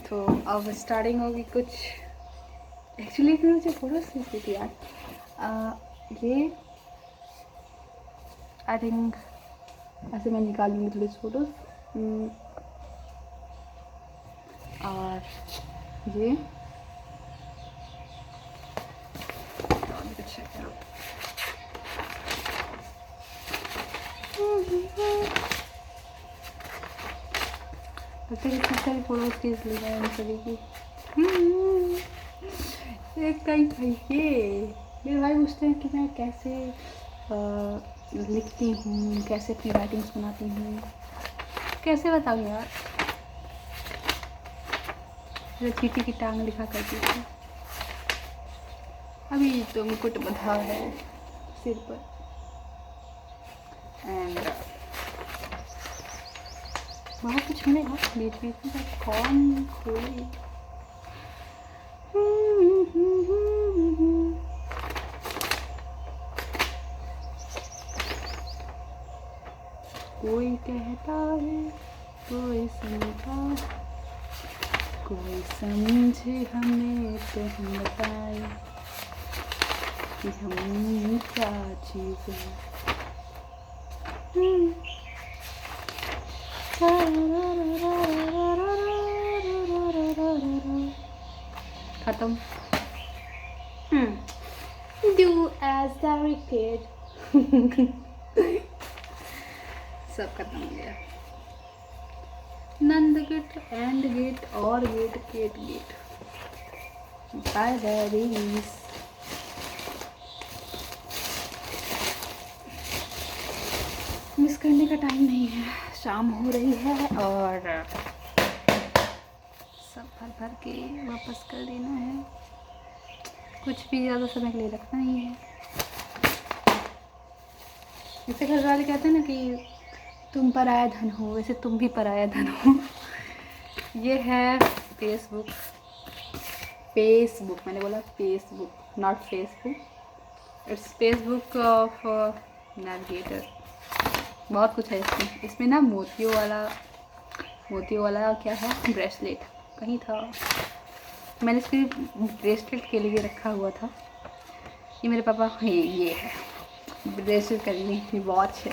तो अब स्टार्टिंग होगी कुछ। एक्चुअली इसमें मुझे फोटोज खींचनी थी यार। ये आई थिंक ऐसे मैं निकालूंगी थोड़ी सी फोटोज। और ये अच्छा क्या लगता है कितनी सारी फोटोज खींच ली है इन सभी की। एक कहीं भाई ये मेरे भाई पूछते हैं कि मैं कैसे लिखती हूँ, कैसे अपनी राइटिंग्स बनाती हूँ। कैसे बताऊँ यार, चीटी की टांग लिखा करती थी। अभी तो मुकुट बंधा है सिर पर। एंड बहुत कुछ मिलेगा बीच बीच में। कौन कोई कोई कहता है, कोई सुनता, कोई समझे हमें तो हम बताए कि हम क्या चीज़ है। खत्म। Do as the wicked। सब खत्म हो गया। नंद गेट एंड गेट और गेट गेट गेट बाय दैरीज। मिस करने का टाइम नहीं है, शाम हो रही है और सब भर भर के वापस कर देना है। कुछ भी ज़्यादा समय के लिए रखना नहीं है। जैसे घर वाले कहते हैं ना कि तुम पराया धन हो, वैसे तुम भी पराया धन हो। ये है फेसबुक। फेसबुक मैंने बोला Facebook, not Facebook. It's Facebook of navigator. बहुत कुछ है इसमें। इसमें ना मोतियों वाला क्या है, ब्रेसलेट कहीं था। मैंने इसके ब्रेसलेट के लिए रखा हुआ था। ये मेरे पापा ये है ब्रेसलेट करनी। वॉच है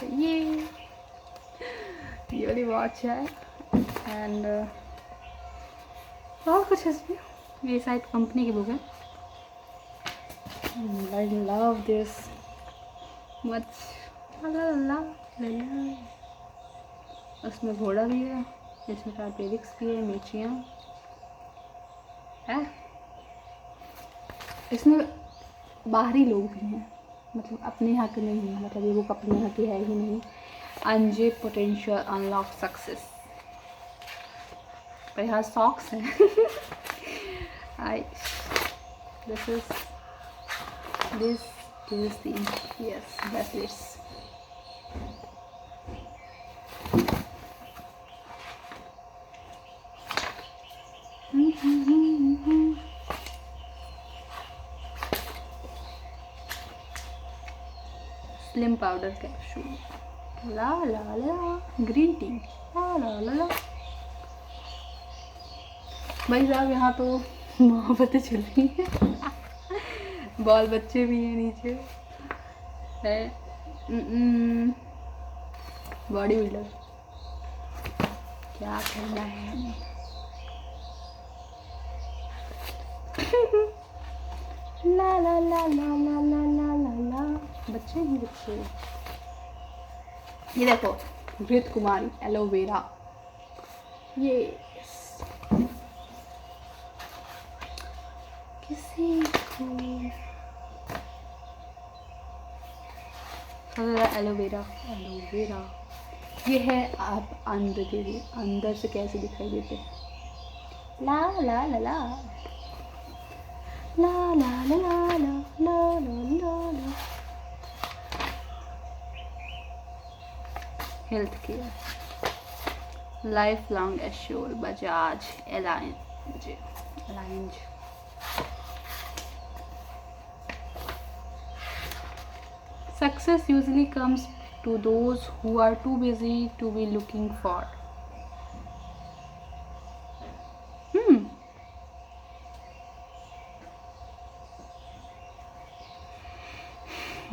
ये वाली वॉच है। एंड बहुत कुछ है इसमें। ये शायद कंपनी की बुक है। I love this much. उसमें घोड़ा भी है, इसमें कार्पेरिक्स भी है, मिर्चियाँ है। इसमें बाहरी लोग भी हैं, मतलब अपने यहाँ के नहीं है। मतलब ये बुक अपने यहाँ की है ही नहीं। अनजे पोटेंशियल अनलॉक सक्सेस। पर यहाँ सॉक्स हैं। I this is the yes bracelets. Slim powder capsule. ला ला ला ग्रीन टी। ला ला ला ला। भाई साहब यहाँ तो मोहब्बतें चल रही हैं। बाल बच्चे भी हैं नीचे है। बॉडी बिल्डर क्या करना है हमें। ला ला ला ला ला ला ला ला ला। बच्चे ही बच्चे। ये देखो घृत कुमारी एलोवेरा। ये किसी को एलोवेरा ये है। आप अंदर से कैसे दिखाई देते हैं। ला ला ला ला ला ला ला ला ला ला ला। Health care life long assure Bajaj Allianz. Success usually comes to those who are too busy to be looking for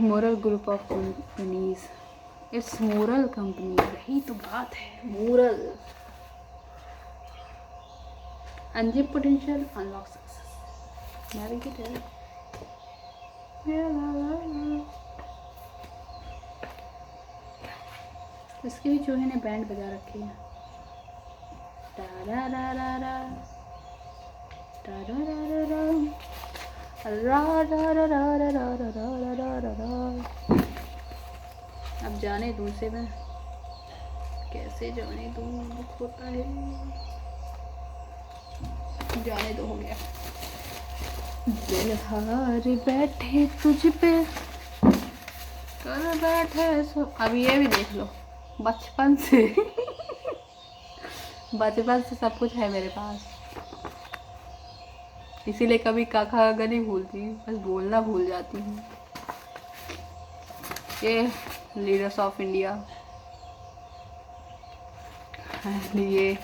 moral group of companies, it's moral company, यही तो बात है, moral. Unzip potential unlock success, navigator. इसके भी चूहे ने band बजा रखी है। अब जाने दूँ से मैं कैसे जाने दूँ, दुख होता है। जाने दो, हो गया। दिल हार बैठे तुझ पे कर बैठे सो। अब ये भी देख लो, बचपन से बचपन से सब कुछ है मेरे पास, इसीलिए कभी काका काका नहीं भूलती, बस बोलना भूल जाती हूँ। ये लीडर्स ऑफ इंडिया, ये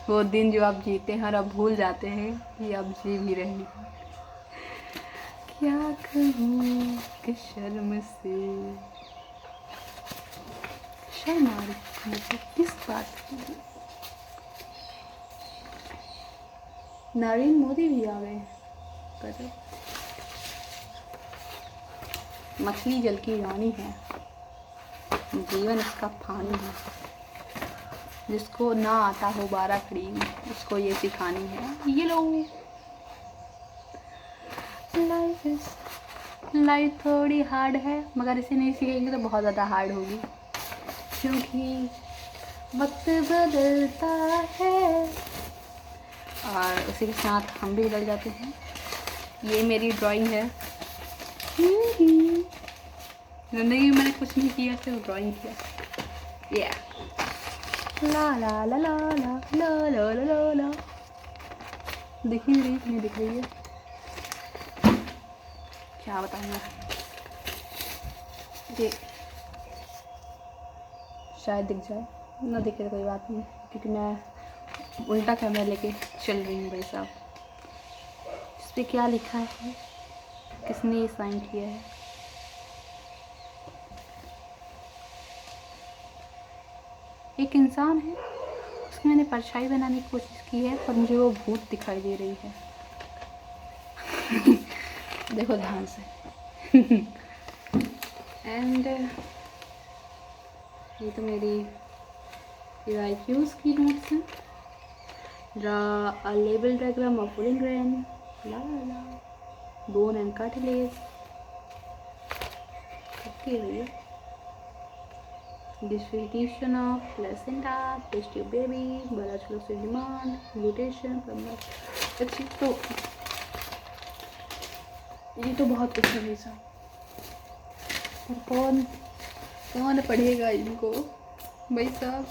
वो दिन जो आप जीते हैं और अब भूल जाते हैं कि अब जी भी रहे हैं। क्या कहूँ कि शर्म से शर्म आ रही मुझे किस बात की। नरेंद्र मोदी भी आ गए। गजब। मछली जल की रानी है, जीवन इसका पानी है, जिसको ना आता हो बारा खड़ी उसको ये सिखानी है। ये लो, लाइफ थोड़ी हार्ड है, मगर इसे नहीं सीखेंगे तो बहुत ज़्यादा हार्ड होगी, क्योंकि वक्त बदलता है और उसी के साथ हम भी बदल जाते हैं। ये मेरी ड्राइंग है। ज़िंदगी में मैंने कुछ नहीं किया, सिर्फ ड्राइंग किया। या ला ला ला ला ला ला ला ला ला ला। दिख ही नहीं दिख रही है, क्या बताऊँ मैं। ये शायद दिख जाए, ना दिखे तो कोई बात नहीं, क्योंकि मैं उल्टा कैमरा लेके चल रही हूँ भाई साहब। इस पर क्या लिखा है, किसने ये साइन किया है। एक इंसान है, उसकी मैंने परछाई बनाने की कोशिश की है, पर मुझे वो भूत दिखाई दे रही है। देखो ध्यान से। एंड ये तो मेरी IQs की नोट्स हैं। Draw a label diagram of wooden grain, la la la, bone and cartilage. Okay, भैया। Distribution of placenta, test tube baby, biological demand, mutation, अच्छी तो ये तो बहुत कुछ है वैसा, पर कौन पढ़ेगा इनको भाई साहब।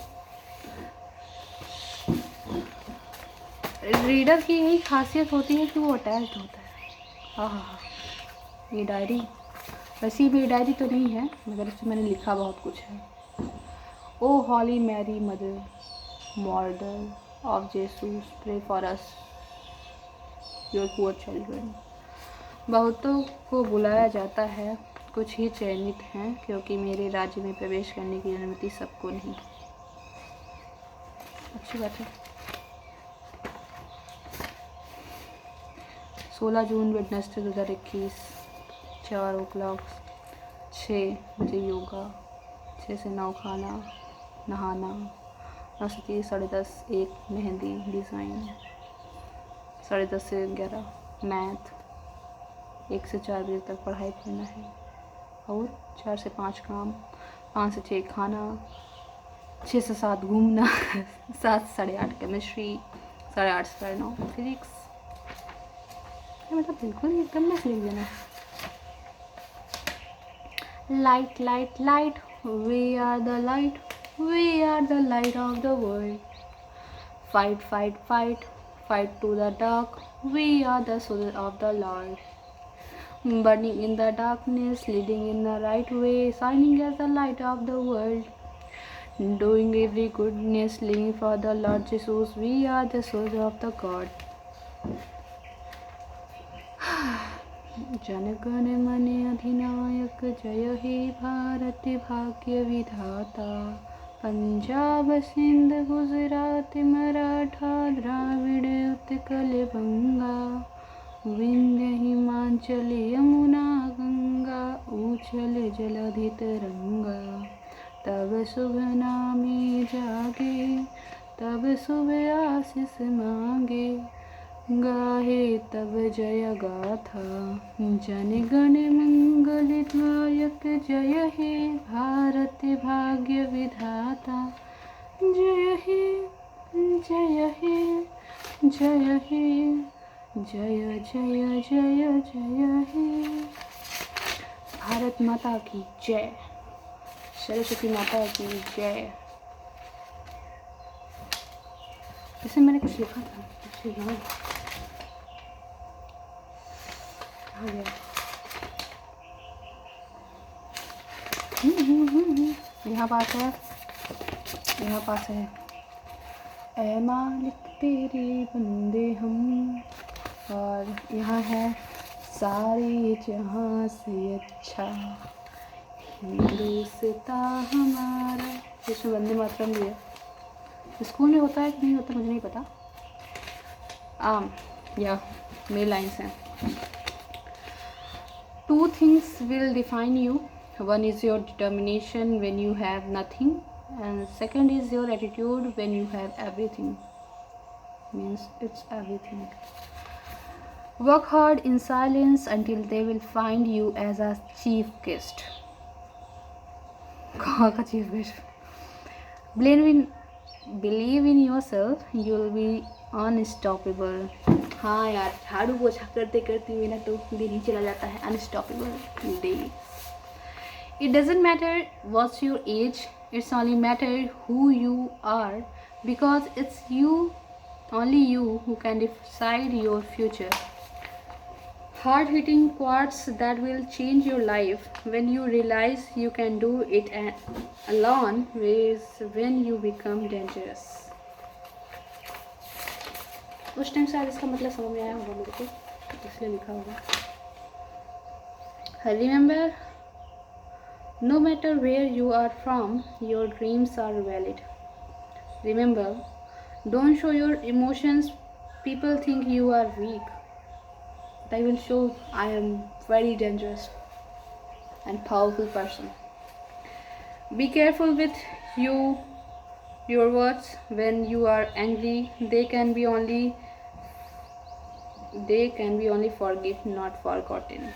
रीडर की यही खासियत होती है कि वो अटैच्ड होता है। हाँ, ये डायरी, वैसे भी डायरी तो नहीं है, मगर इसमें मैंने लिखा बहुत कुछ है। O holy Mary mother, model of Jesus, pray for us your poor children. बहुतों को बुलाया जाता है, कुछ ही चयनित हैं, क्योंकि मेरे राज्य में प्रवेश करने की अनुमति सबको नहीं। अच्छी बात है। 16 जून वेडनेसडे 2021, 4 o'clock, 6 बजे योगा, 6 से 9 खाना नहाना, 9 से 30, 10:30 1 मेहंदी डिज़ाइन, 10:30 से 11 मैथ, 1 से 4 बजे तक पढ़ाई करना है, और 4 से 5 काम, 5 से 6 खाना, 6 से 7 घूमना, 7 से 8:30 केमिस्ट्री, 8:30 से 9 फिजिक्स। मतलब बिल्कुल एकदम में लिख देना। Light light light, we are the light, we are the light of the world. Fight fight fight, fight to the dark, we are the soldier of the Lord. Burning in the darkness, leading in the right way, shining as the light of the world, doing every goodness, living for the Lord Jesus. We are the soldiers of the God. जनगण मन अधिनायक जय हे भारत भाग्य विधाता। पंजाब सिंध गुजरात मराठा द्राविड़ उत्कल बंगा। विंध्य हिमाचल यमुना गंगा उछल जलधि तरंगा। तब शुभ नामे जागे तब शुभ आशीष मांगे। गाहे तब जय गाथा जन गण मंगलदायक जय हे भारत भाग्य विधाता। जय हे जय हे जय हे जय जय जय जय हे। भारत माता की जय, सरस्वती माता की जय। इसे मैंने कुछ लिखा था, इसे याद आ गया। यहाँ पास है, यहाँ पास है। ऐ मालिक तेरे बंदे हम, और यहाँ है सारे जहाँ से अच्छा हिंदुस्तान हमारा। इसमें वंदे मातरम भी है। स्कूल में होता है कि नहीं होता मुझे नहीं पता। या मेरी लाइन्स हैं। Two things will define you. One is your determination when you have nothing, and second is your attitude when you have everything. Means it's everything. Work hard in silence until they will find you as a chief guest. कहाँ का chief guest? Believe in yourself, you'll be unstoppable. हाँ यार, झाड़ू पोछा करते करते मेरा तो दिन ही चला जाता है। Unstoppable day. It doesn't matter what's your age, it's only matter who you are, because it's you, only you, who can decide your future. Hard-hitting quotes that will change your life when you realize you can do it alone is when you become dangerous. उस time शायद इसका मतलब समझ में आया होगा मेरे को, इसलिए लिखा होगा। Remember, no matter where you are from, your dreams are valid. Remember, don't show your emotions. People think you are weak. But I will show I am very dangerous and powerful person. Be careful with your words when you are angry. They can be only forgiven, not forgotten.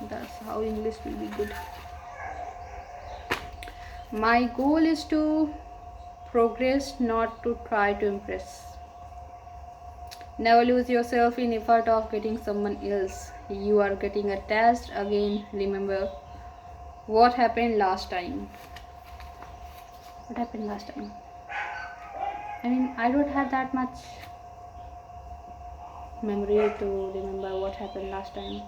That's how English will be good. My goal is to progress, not to try to impress. Never lose yourself in effort of getting someone else. You are getting attached again. Remember what happened last time. What happened last time? I mean, I don't have that much memory to remember what happened last time.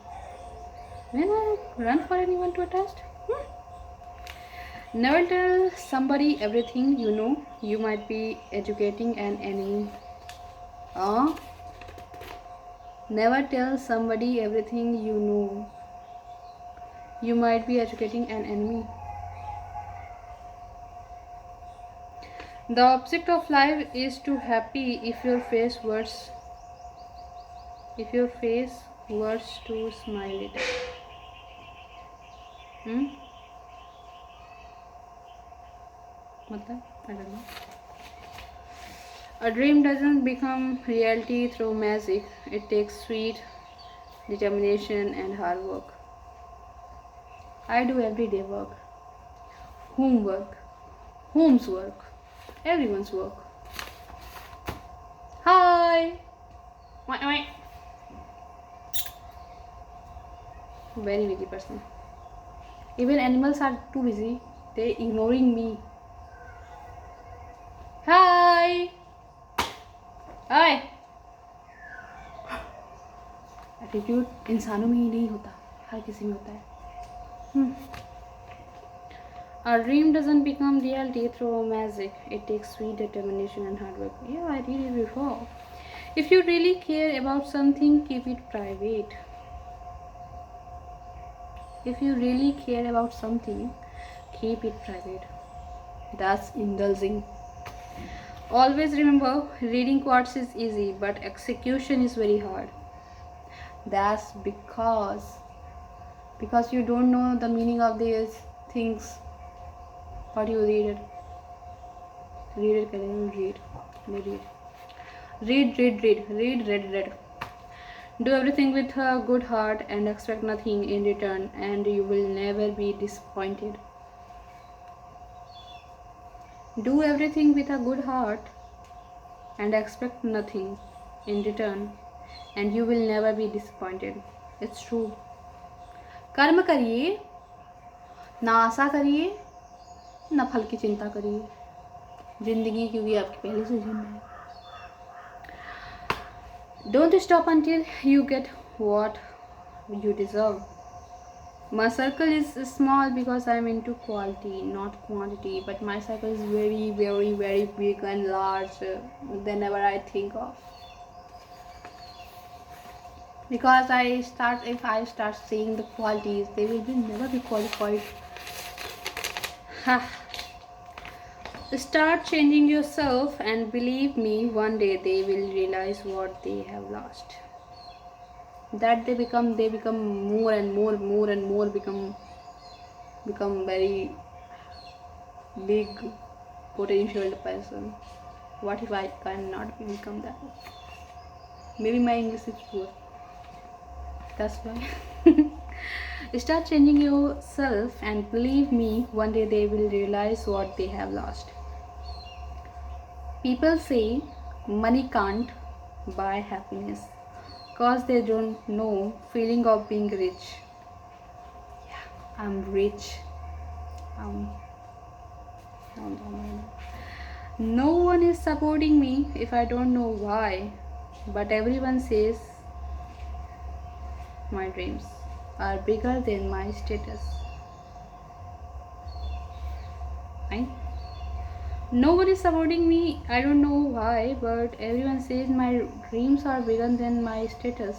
When I run for anyone to attach? Never tell somebody everything you know. You might be educating an enemy. Never tell somebody everything you know. You might be educating an enemy. The object of life is to happy if your face worse. If your face worse to smile it. I don't know. A dream doesn't become reality through magic. It takes sweet determination and hard work. I do everyday work. Home's work. Everyone's work. Hi! Very busy person. Even animals are too busy. They ignoring me. Hi! Hi! Attitude इंसानों में ही नहीं होता, हर किसी में होता है। A dream doesn't become reality through magic. It takes sweet determination and hard work. Yeah, I read it before. If you really care about something, keep it private. If you really care about something, keep it private. That's indulging. Always remember, reading quotes is easy, but execution is very hard. That's because you don't know the meaning of these things. What you read it? Read it, can you read? Read. Read. Do everything with a good heart and expect nothing in return, and you will never be disappointed. Do everything with a good heart and expect nothing in return, and you will never be disappointed. It's true. कर्म करिए, ना आशा करिए, ना फल की चिंता करिए. जिंदगी क्योंकि आपकी पहले से जिंदा है. Don't stop until you get what you deserve. My circle is small because I'm into quality, not quantity. But my circle is very, very, very big and large whenever I think of. Because if I start seeing the qualities, they will never be qualified. Start changing yourself, and believe me, one day they will realize what they have lost. That they become more and more become very big potential person. What if I cannot become that? Maybe my English is poor. That's why. Start changing yourself, and believe me, one day they will realize what they have lost. People say money can't buy happiness because they don't know feeling of being rich. Yeah, I'm rich. No one is supporting me if I don't know why, but everyone says my dreams are bigger than my status. Right? No one is supporting me, I don't know why, but everyone says my dreams are bigger than my status.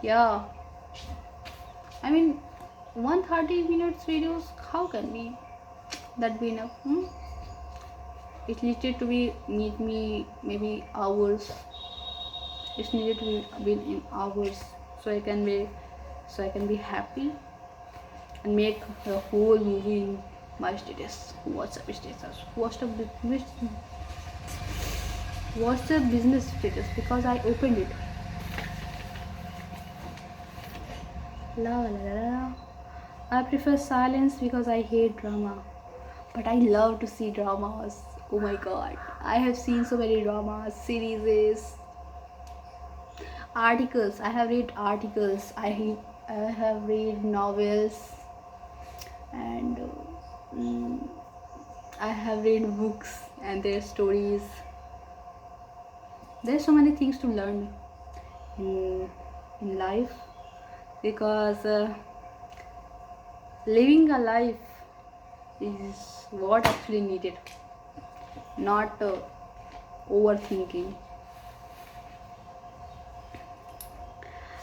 Yeah. I mean, 130 minutes videos, how can that be enough? It needed to be need me maybe hours. It's needed to be in hours, so I can be happy and make the whole movie in my status, WhatsApp status, WhatsApp business status, because I opened it. La. I prefer silence because I hate drama, but I love to see dramas. Oh my god, I have seen so many dramas, series, articles. I have read articles. I have read novels, and I have read books and their stories. There's so many things to learn in life, because living a life is what actually needed, not overthinking.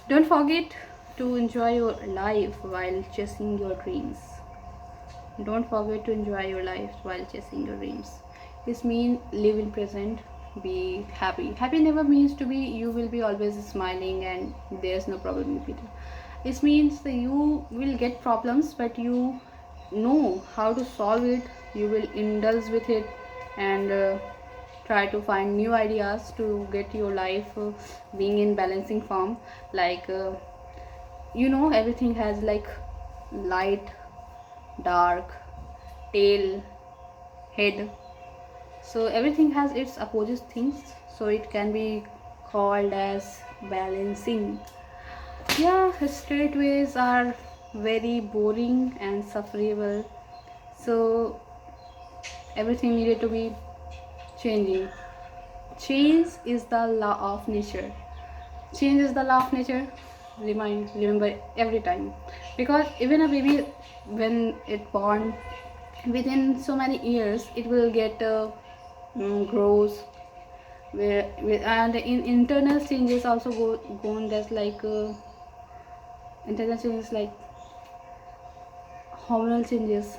Don't forget to enjoy your life while chasing your dreams. Don't forget to enjoy your life while chasing your dreams. This means live in present, be happy. Happy never means to be you will be always smiling and there's no problem with it. This means that you will get problems, but you know how to solve it. You will indulge with it and try to find new ideas to get your life being in balancing form. Like everything has like light, dark, tail, head. So everything has its opposite things, so it can be called as balancing. Yeah, straight ways are very boring and sufferable, so everything needed to be changing. Change is the law of nature. Change is the law of nature. Remember every time, because even a baby, when it born, within so many years it will get grows, and in internal changes also go on. That's like Internal changes like hormonal changes,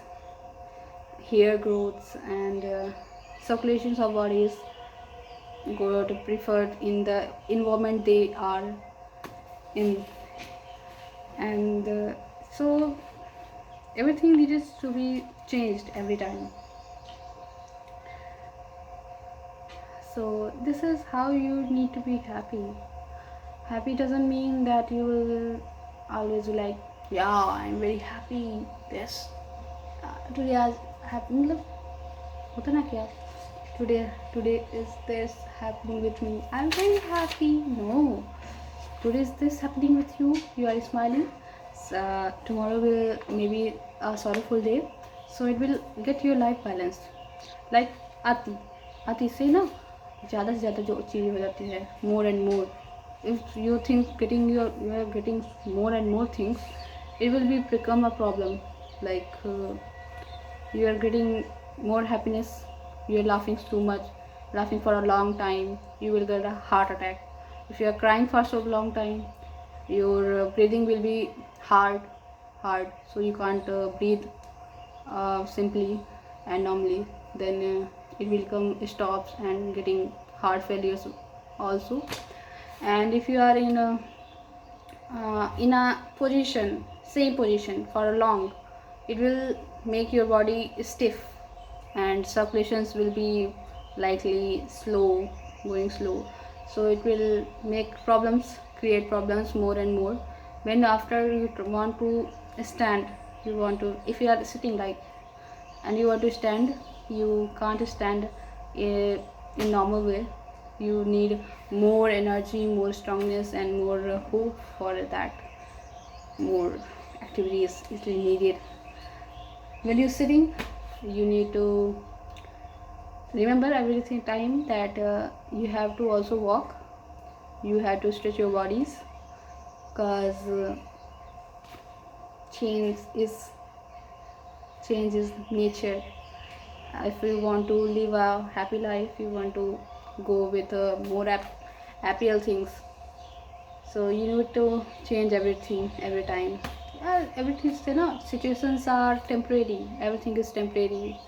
hair growths, and circulations of bodies go to preferred in the environment they are in. And so everything needs to be changed every time. So this is how you need to be happy. Happy doesn't mean that you will always be like, yeah, I'm very happy this today आज happy मतलब होता ना क्या today is this happening with me, I'm very happy. No, today is this happening with you, you are smiling. Tomorrow will maybe a sorrowful day, so it will get your life balanced. Like आती से ना ज़्यादा से ज़्यादा जो चीज़ें हो जाती है, more and more. If you think you are getting more and more things, it will become a problem. Like you are getting more happiness, you are laughing too much, laughing for a long time, you will get a heart attack. If you are crying for so long time, your breathing will be hard, so you can't breathe simply and normally. Then it will come stops and getting heart failures also. And if you are in a position, same position for a long, it will make your body stiff, and circulations will be likely slow, going slow. So it will make problems, create problems more and more. When after you want to stand, you want to, if you are sitting like and you want to stand, you can't stand in normal way. You need more energy, more strongness, and more hope for that. More activities is needed. When you're sitting, you need to remember everything time that you have to also walk. You have to stretch your bodies, because change is nature. If you want to live a happy life, you want to go with more happier things, so you need to change everything every time. Everything is, situations are temporary, everything is temporary,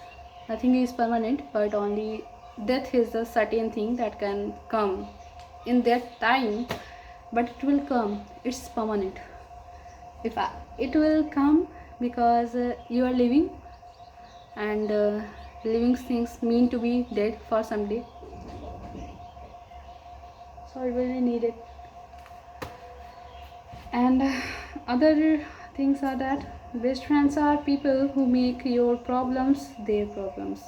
nothing is permanent, but only death is the certain thing that can come in that time, but it will come, it's permanent. It will come because you are living, and living things mean to be dead for some day, so it will be needed. And other things are that best friends are people who make your problems their problems,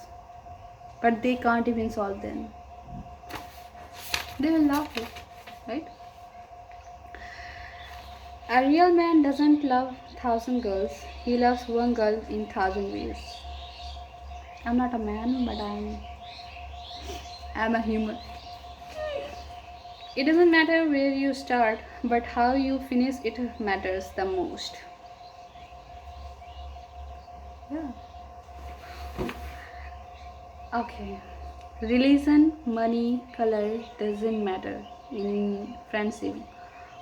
but they can't even solve them. They will laugh you, right? A real man doesn't love 1,000 girls, he loves one girl in 1,000 ways. I'm not a man, but I'm a human. It doesn't matter where you start, but how you finish it matters the most. Yeah. Okay. Religion, money, color doesn't matter in friendship.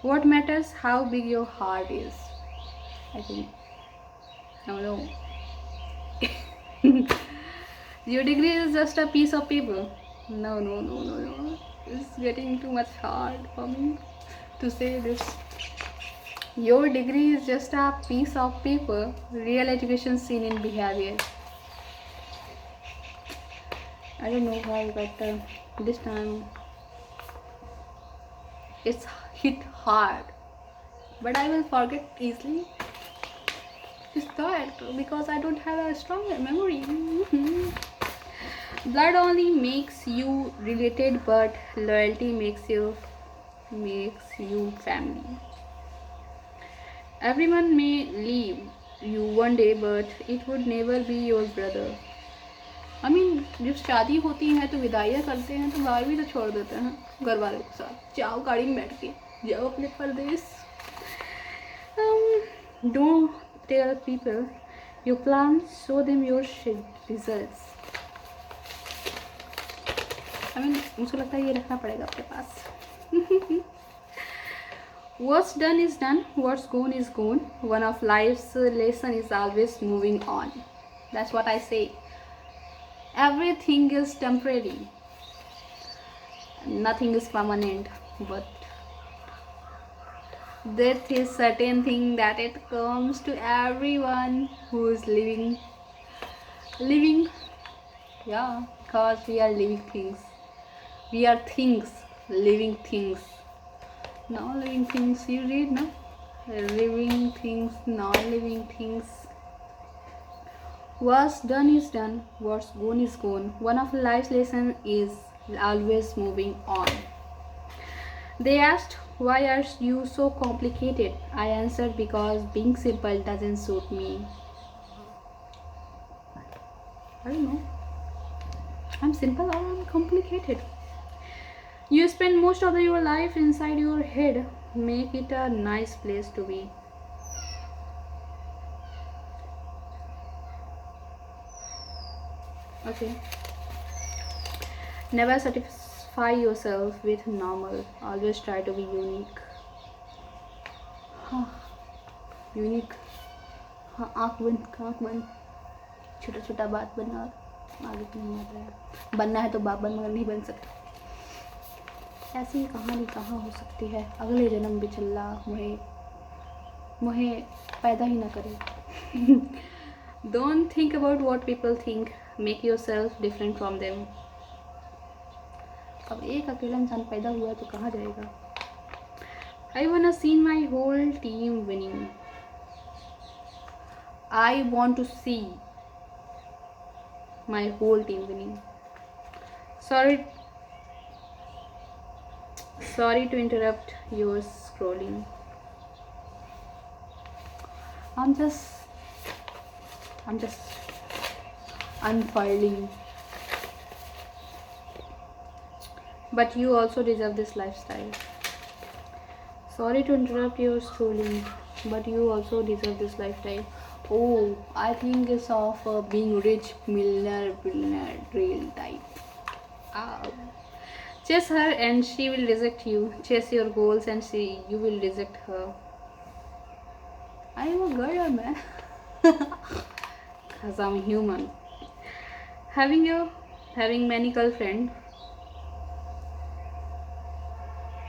What matters how big your heart is. I think. No. Your degree is just a piece of paper. No. It's getting too much hard for me to say this. Your degree is just a piece of paper. Real education seen in behavior. I don't know why, but this time it's hit hard. But I will forget easily. It's that because I don't have a strong memory. Blood only makes you related, but loyalty makes you family. Everyone may leave you one day, but it would never be your brother. I mean, जब शादी होती है तो विदाइयाँ करते हैं तो बाहर भी तो छोड़ देते हैं घर वालों के साथ, जाओ गाड़ी में बैठ के जाओ अपने परदेश. Don't tell people your plans, show them your results. I mean, मुझे लगता है ये रखना पड़ेगा आपके पास. What's done is done, what's gone is gone. One of life's lesson is always moving on. That's what I say. Everything is temporary, nothing is permanent, but death is certain thing that it comes to everyone who is living, yeah, because we are living things. We are things, living things. Non living things, you read, no? Living things, non living things. What's done is done, what's gone is gone. One of life's lessons is always moving on. They asked, why are you so complicated? I answered, because being simple doesn't suit me. I don't know. I'm simple or I'm complicated. You spend most of your life inside your head. Make it a nice place to be. Okay. Never satisfy yourself with normal. Always try to be unique. Unique. हाँ, आँख बंद. छोटा छोटा बात बनना और आगे नहीं बढ़ रहा है. बनना है तो बाप बन, मगर नहीं बन सकते. ऐसी कहानी कहाँ हो सकती है. अगले जन्म भी चल्ला मुहे पैदा ही ना करे. Don't think about what people think. Make yourself different from them. अब एक अकेला इंसान पैदा हुआ है तो कहाँ जाएगा. I wanna see my whole team winning. I want to see my whole team winning. Sorry to interrupt your scrolling. I'm just unfurling. But you also deserve this lifestyle. Sorry to interrupt your scrolling, but you also deserve this lifestyle. Oh, I think it's of being rich, millionaire, real type. Chase her and she will reject you. Chase your goals and you will reject her. I am a girl, man. Because I'm human. Having many girlfriends.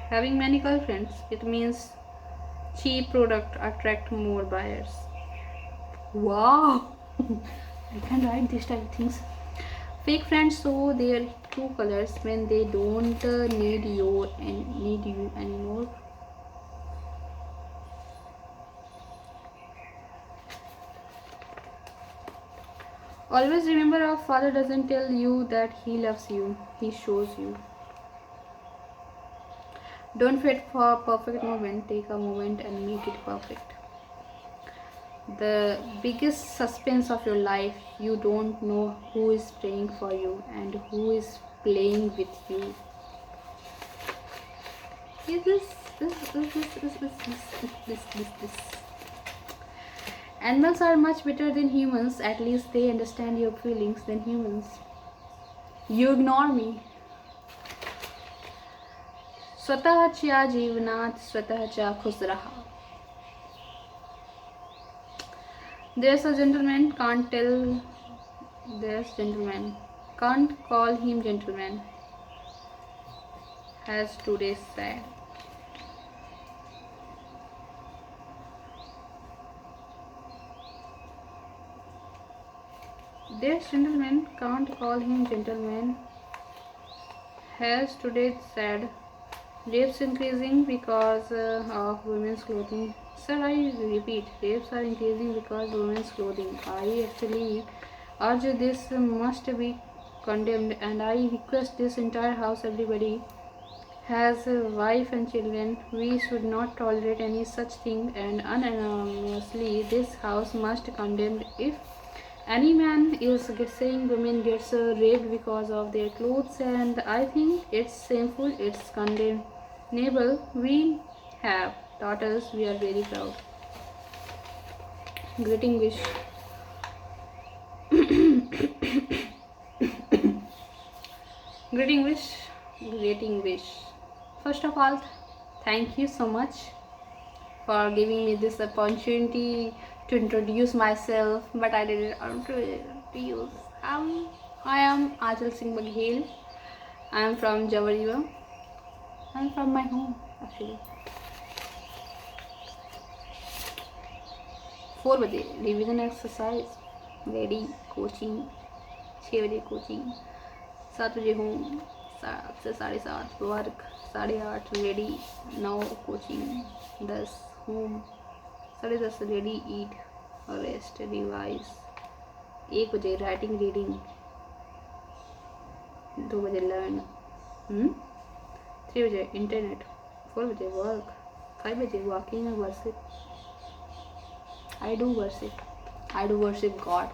Having many girlfriends, it means cheap product attract more buyers. Wow. I can write this type of things. Fake friends show their true colors when they don't need you anymore. Always remember, our father doesn't tell you that he loves you, he shows you. Don't wait for a perfect moment, take a moment and make it perfect. The biggest suspense of your life, you don't know who is praying for you and who is playing with you. This. Animals are much better than humans, at least they understand your feelings than humans. You ignore me. स्वतःच्या जीवनात स्वतःच्या खुश रहा. There's a gentleman, can't call him gentleman, has today's sad. There's gentleman, can't call him gentleman, has today's sad. Rapes increasing because of women's clothing. Sir, I repeat, rapes are increasing because of women's clothing. I actually urge this must be condemned, and I request this entire house, everybody has a wife and children. We should not tolerate any such thing, and unanimously this house must condemn. If any man is saying women gets raped because of their clothes, and I think it's shameful, it's condemnable. We have daughters, we are very proud. Greeting wish. Greeting wish. First of all, thank you so much for giving me this opportunity to introduce myself, but I didn't introduce. I am Achal Singh Baghel. I am from Jawariwa. I am from my home actually. 4 बजे revision exercise ready, coaching 6 बजे coaching, 7 बजे home, 7 से 7:30 work, 8:30 ready, 9 coaching, 10 home, 10:30 ready, eat और rest revise, 1 बजे writing reading, 2 बजे learn, 3 बजे internet, 4 बजे work, 5 बजे वॉकिंग और worship. I do worship God.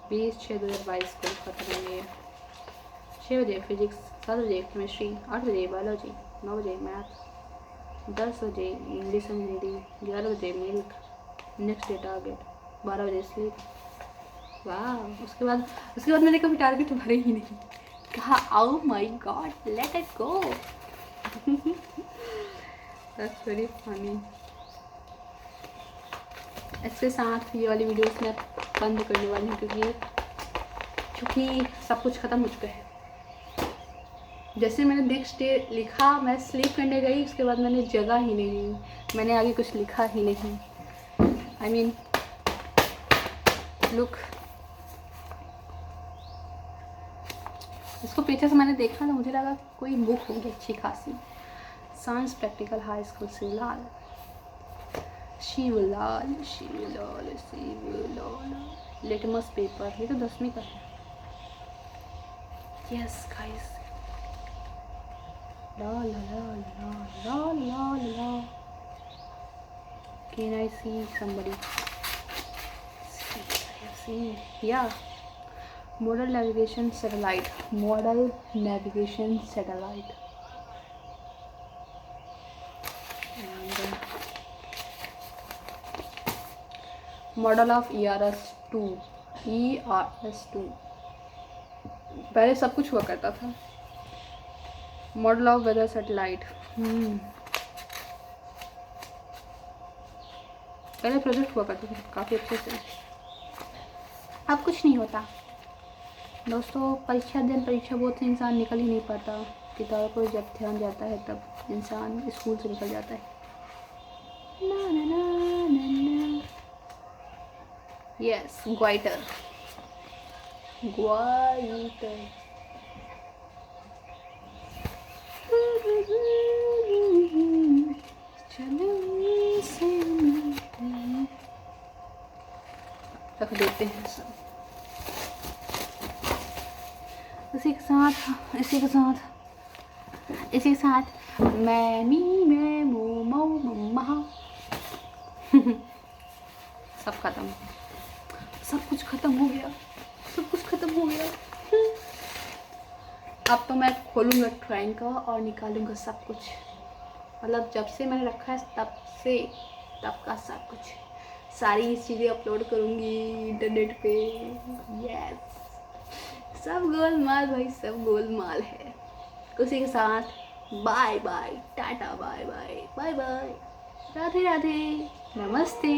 20/6/2022 को खत्म हो गया. 6 बजे फिजिक्स, 7 बजे केमिस्ट्री, 8 बजे बायोलॉजी, 9 बजे मैथ, 10 बजे इंग्लिश एंड हिंदी, 11 बजे मिल्क, नेक्स्ट डे टारगेट, 12 बजे स्लीप. वाह. उसके बाद मैंने कभी टारगेट भरे ही नहीं. कहा oh my God, let it go. That's very funny. इसके साथ ये वाली वीडियोस मैं बंद करने वाली हूँ क्योंकि सब कुछ ख़त्म हो चुका है. जैसे मैंने नेक्स्ट डे लिखा, मैं स्लीप करने गई, उसके बाद मैंने जगह ही नहीं ली, मैंने आगे कुछ लिखा ही नहीं. I mean, लुक, इसको पीछे से मैंने देखा तो मुझे लगा कोई बुक होगी अच्छी खासी. Science practical high school Shivlal. Litmus paper, ये तो 10वीं का है. Yes guys. La La La La La La la. Can I see somebody? Yeah. Model navigation satellite. Model of ERS-2. पहले सब कुछ हुआ करता था. Model of weather satellite. पहले प्रोजेक्ट हुआ करता था काफ़ी अच्छे से. अब कुछ नहीं होता दोस्तों. परीक्षा बहुत से इंसान निकल ही नहीं पाता. किताबों पर जब ध्यान जाता है तब इंसान स्कूल से निकल जाता है. ना ना ना ना ना. Yes, goiter. रख देते हैं सब. इसी के साथ मैं मो मम्मा. सब खत्म. सब कुछ खत्म हो गया. अब तो मैं खोलूँगा ड्राइंग का और निकालूँगा सब कुछ. मतलब जब से मैंने रखा है तब का सब कुछ, सारी चीज़ें अपलोड करूँगी इंटरनेट पे. यस, सब गोलमाल भाई, सब गोलमाल है. उसी के साथ bye bye, tata, bye bye, Radhe Radhe, नमस्ते.